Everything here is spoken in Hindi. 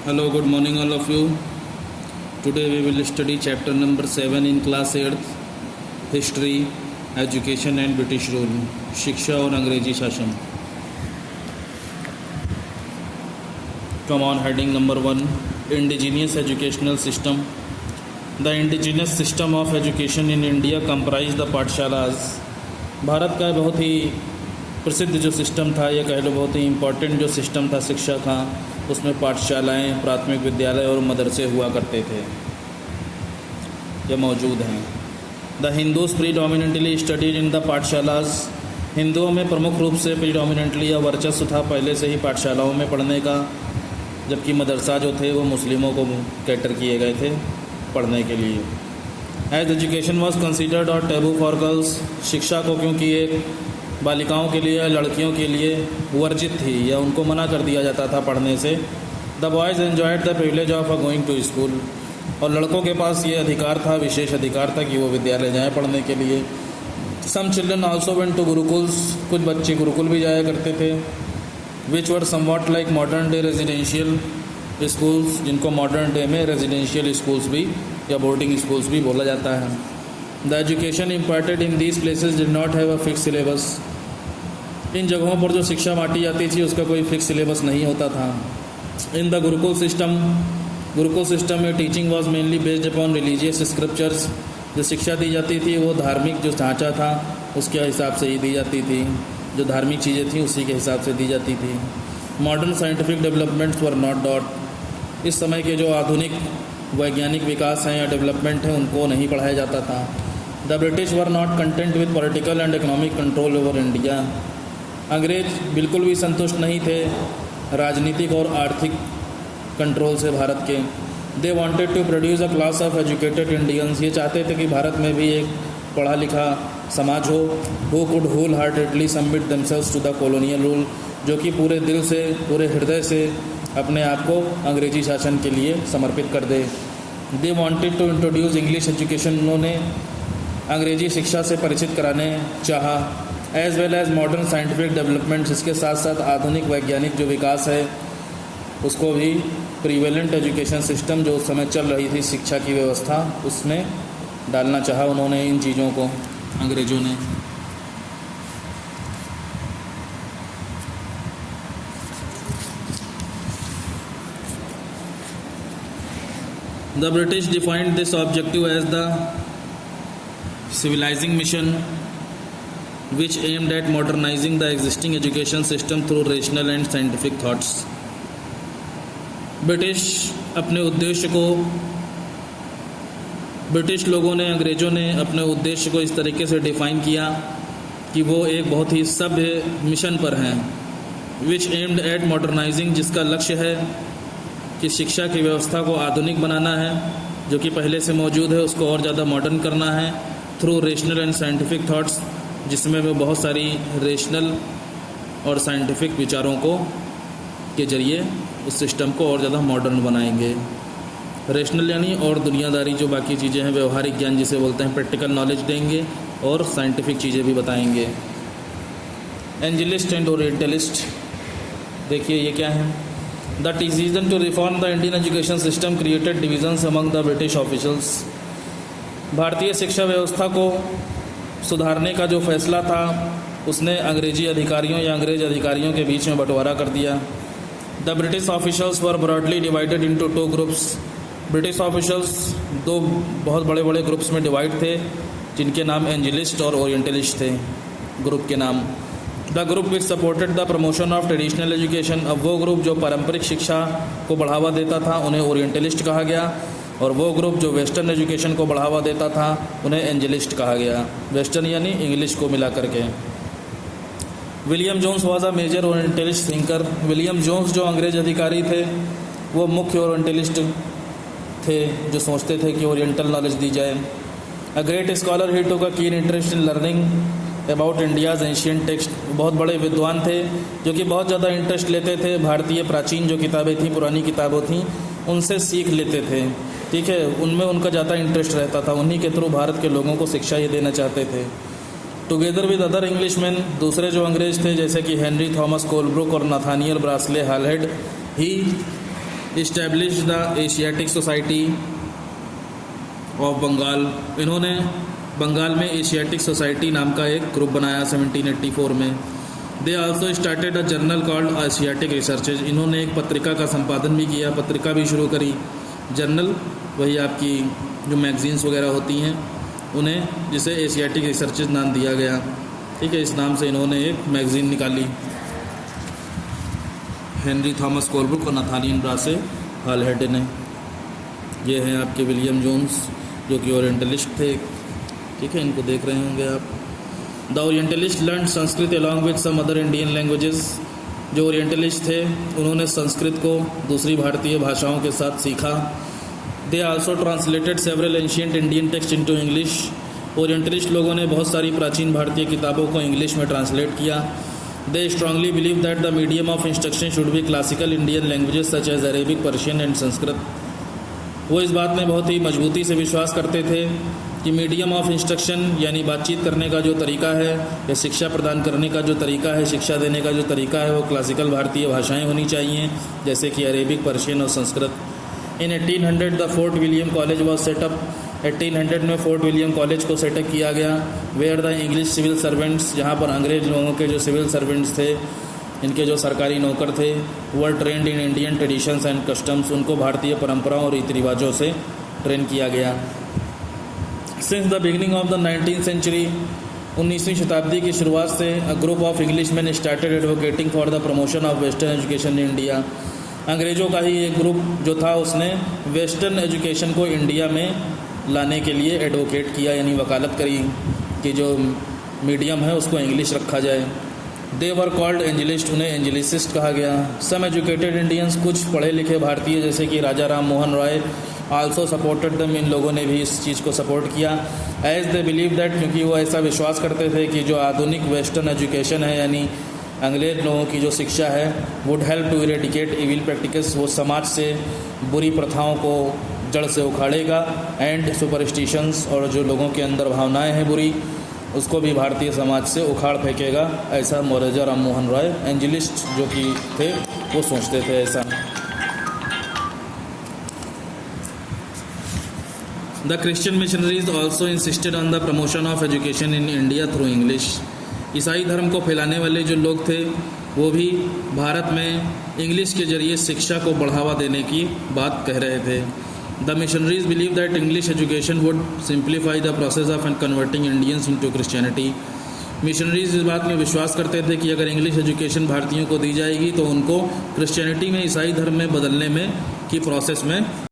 Hello, good morning all of you. Today we will study chapter number 7 in class 8th, History, Education and British Rule, शिक्षा और अंग्रेजी शासन. Come on, heading number 1, Indigenous Educational System. The indigenous system of education in India comprised the पाठशालाज. Bharat का बहुत ही प्रसिद्ध जो सिस्टम था, या कह लो बहुत ही इम्पोर्टेंट जो सिस्टम था शिक्षा का, उसमें पाठशालाएं, प्राथमिक विद्यालय और मदरसे हुआ करते थे, ये मौजूद हैं. The Hindus predominantly studied in the pathshalas. हिंदुओं में प्रमुख रूप से प्रीडोमिनेंटली या वर्चस्व था पहले से ही पाठशालाओं में पढ़ने का, जबकि मदरसा जो थे वो मुस्लिमों को कैटर किए गए थे पढ़ने के लिए. एज एजुकेशन वॉज कंसिडर्ड और टैबू फॉर गर्ल्स. शिक्षा को क्योंकि एक बालिकाओं के लिए, लड़कियों के लिए वर्जित थी या उनको मना कर दिया जाता था पढ़ने से. The boys enjoyed the privilege of going to school. और लड़कों के पास ये अधिकार था, विशेष अधिकार था कि वो विद्यालय जाएँ पढ़ने के लिए. Some children also went to gurukuls. कुछ बच्चे गुरुकुल भी जाया करते थे. Which were somewhat like modern day residential schools, जिनको मॉडर्न डे में रेजिडेंशियल स्कूल्स भी या बोर्डिंग स्कूल्स भी बोला जाता है. The education imparted in these places did not have a fix syllabus. इन जगहों पर जो शिक्षा बांटी जाती थी उसका कोई फिक्स सिलेबस नहीं होता था. इन द गुरुकुल सिस्टम में teaching was mainly based upon religious scriptures. जो शिक्षा दी जाती थी वो धार्मिक जो ढांचा था उसके हिसाब से ही दी जाती थी, जो धार्मिक चीज़ें थी उसी के हिसाब से दी जाती थी. Modern scientific developments were not dot. इस समय के जो आधुनिक वैज्ञानिक विकास हैं या डेवलपमेंट हैं उनको नहीं पढ़ाया जाता था. The British were not content with political and economic control over India. अंग्रेज बिल्कुल भी संतुष्ट नहीं थे राजनीतिक और आर्थिक कंट्रोल से भारत के. They wanted to produce a class of educated Indians. ये चाहते थे कि भारत में भी एक पढ़ा लिखा समाज हो, who could wholeheartedly submit themselves to the colonial rule, जो कि पूरे दिल से, पूरे हृदय से अपने आप को अंग्रेजी शासन के लिए समर्पित कर दे. They wanted to introduce English education. उन्होंने अंग्रेजी शिक्षा से परिचित कराने चाहा. As well as modern scientific developments. इसके साथ साथ आधुनिक वैज्ञानिक जो विकास है उसको भी प्रीवेलेंट एजुकेशन सिस्टम जो उस समय चल रही थी शिक्षा की व्यवस्था उसमें डालना चाहा उन्होंने इन चीज़ों को, अंग्रेज़ों ने. The British defined this objective as the civilizing mission, which aimed at modernizing the existing education system through rational and scientific thoughts. British लोगों ने, अंग्रेज़ों ने अपने उद्देश्य को इस तरीके से डिफ़ाइन किया कि वो एक बहुत ही सभ्य मिशन पर हैं. विच एम्ड एट मॉडर्नाइजिंग, जिसका लक्ष्य है कि शिक्षा की व्यवस्था को आधुनिक बनाना है, जो कि पहले से मौजूद है उसको और ज़्यादा मॉडर्न करना है. Through rational and scientific thoughts, जिसमें वे बहुत सारी रेशनल और साइंटिफिक विचारों को के जरिए उस सिस्टम को और ज़्यादा मॉडर्न बनाएंगे. रेशनल यानी और दुनियादारी जो बाकी चीज़ें हैं, व्यवहारिक ज्ञान जिसे बोलते हैं, प्रैक्टिकल नॉलेज देंगे और साइंटिफिक चीज़ें भी बताएंगे. एंजलिस्ट एंड ओरिएंटलिस्ट, देखिए ये क्या है. The decision to reform the Indian education system created divisions among the British officials. भारतीय शिक्षा व्यवस्था को सुधारने का जो फैसला था उसने अंग्रेजी अधिकारियों या अंग्रेज अधिकारियों के बीच में बंटवारा कर दिया. The British officials were broadly divided into 2 groups. British officials 2 बहुत बड़े बड़े ग्रुप्स में डिवाइड थे, जिनके नाम एंजलिस्ट और ओरिएंटलिस्ट थे ग्रुप के नाम. The group which supported the promotion of traditional education. अब वो ग्रुप जो पारंपरिक शिक्षा को बढ़ावा देता था उन्हें ओरिएंटलिस्ट कहा गया, और वो ग्रुप जो वेस्टर्न एजुकेशन को बढ़ावा देता था उन्हें एंजलिस्ट कहा गया. वेस्टर्न यानी इंग्लिश को मिला करके. William Jones was a major orientalist thinker. William Jones जो अंग्रेज अधिकारी थे वो मुख्य ओरिएंटलिस्ट थे, जो सोचते थे कि ओरिएंटल नॉलेज दी जाए. A great scholar he took a keen interest in learning about India's ancient text. बहुत बड़े विद्वान थे जो कि बहुत ज़्यादा इंटरेस्ट लेते थे भारतीय प्राचीन जो किताबें थीं, पुरानी किताबें थीं, उनसे सीख लेते थे. ठीक है, उनमें उनका ज़्यादा इंटरेस्ट रहता था, उन्हीं के थ्रू भारत के लोगों को शिक्षा ये देना चाहते थे. टुगेदर विद अदर इंग्लिशमैन, दूसरे जो अंग्रेज थे जैसे कि हेनरी थॉमस कोलब्रुक और Nathaniel Brassey Halhed, he establish the Asiatic Society of Bengal, इन्होंने बंगाल में एशियाटिक सोसाइटी नाम का एक ग्रुप बनाया 1784 में। They also started a journal called Asiatic researches, इन्होंने एक पत्रिका का संपादन भी किया, पत्रिका भी शुरू करी। जर्नल वही आपकी जो मैगजीन्स वगैरह होती हैं उन्हें, जिसे एशियाटिक रिसर्चेज नाम दिया गया, ठीक है। इस नाम से इन्होंने एक मैगजीन निकाली। हेनरी थॉमस कोलब्रुक और नाथानियल ब्रासे हालहेड ने। ये हैं आपके विलियम जोन्स जो कि ओरिएंटलिस्ट थे, ठीक है, इनको देख रहे होंगे आप। The orientalist learn Sanskrit along with some other Indian languages, जो ओरिएंटलिस्ट थे उन्होंने संस्कृत को दूसरी भारतीय भाषाओं के साथ सीखा। They also translated several ancient Indian text into English, orientalist लोगों ने बहुत सारी प्राचीन भारतीय किताबों को इंग्लिश में ट्रांसलेट किया। They strongly believe that the medium of instruction should be classical Indian languages such as Arabic, Persian and Sanskrit. वो इस बात में बहुत ही मजबूती से विश्वास करते थे कि मीडियम ऑफ इंस्ट्रक्शन यानी बातचीत करने का जो तरीका है या शिक्षा प्रदान करने का जो तरीका है, शिक्षा देने का जो तरीका है, वो क्लासिकल भारतीय भाषाएं होनी चाहिए, जैसे कि अरेबिक, पर्शियन और Sanskrit. In 1800 the Fort William college was set up, 1800 में फोर्ट विलियम कॉलेज को सेटअप किया गया। Where the English civil servants, जहाँ पर अंग्रेज लोगों के जो सिविल सर्वेंट्स थे, इनके जो सरकारी नौकर थे, were trained in Indian traditions and customs, उनको भारतीय परंपराओं और रीति रिवाजों से ट्रेन किया गया। Since the beginning of the 19th century, 19वीं शताब्दी की शुरुआत से a group of Englishman started advocating for the promotion of western education in India. अंग्रेज़ों का ही एक ग्रुप जो था उसने वेस्टर्न एजुकेशन को इंडिया में लाने के लिए एडवोकेट किया, यानी वकालत करी कि जो मीडियम है उसको इंग्लिश रखा जाए। दे वर कॉल्ड एंजलिस्ट, उन्हें एंजलिसिस्ट कहा गया। सम एजुकेटेड इंडियंस, कुछ पढ़े लिखे भारतीय जैसे कि राजा राम मोहन रॉय, आल्सो सपोर्टेड दम, इन लोगों ने भी इस चीज़ को सपोर्ट किया। एज दे बिलीव दैट, क्योंकि वो ऐसा विश्वास करते थे कि जो आधुनिक वेस्टर्न एजुकेशन है यानी अंग्रेज लोगों की जो शिक्षा है, would help to eradicate evil practices, वो समाज से बुरी प्रथाओं को जड़ से उखाड़ेगा। एंड सुपरस्टिशंस, और जो लोगों के अंदर भावनाएं हैं बुरी, उसको भी भारतीय समाज से उखाड़ फेंकेगा। ऐसा महाराजा राम मोहन रॉय, एंजलिस्ट जो कि थे, वो सोचते थे ऐसा। The Christian missionaries also insisted on the promotion of education in India through English. ईसाई धर्म को फैलाने वाले जो लोग थे वो भी भारत में इंग्लिश के जरिए शिक्षा को बढ़ावा देने की बात कह रहे थे। The missionaries believe that English education would simplify the process of converting Indians into Christianity. Missionaries इस बात में विश्वास करते थे कि अगर इंग्लिश एजुकेशन भारतीयों को दी जाएगी तो उनको क्रिश्चियनिटी में, ईसाई धर्म में बदलने में की प्रोसेस में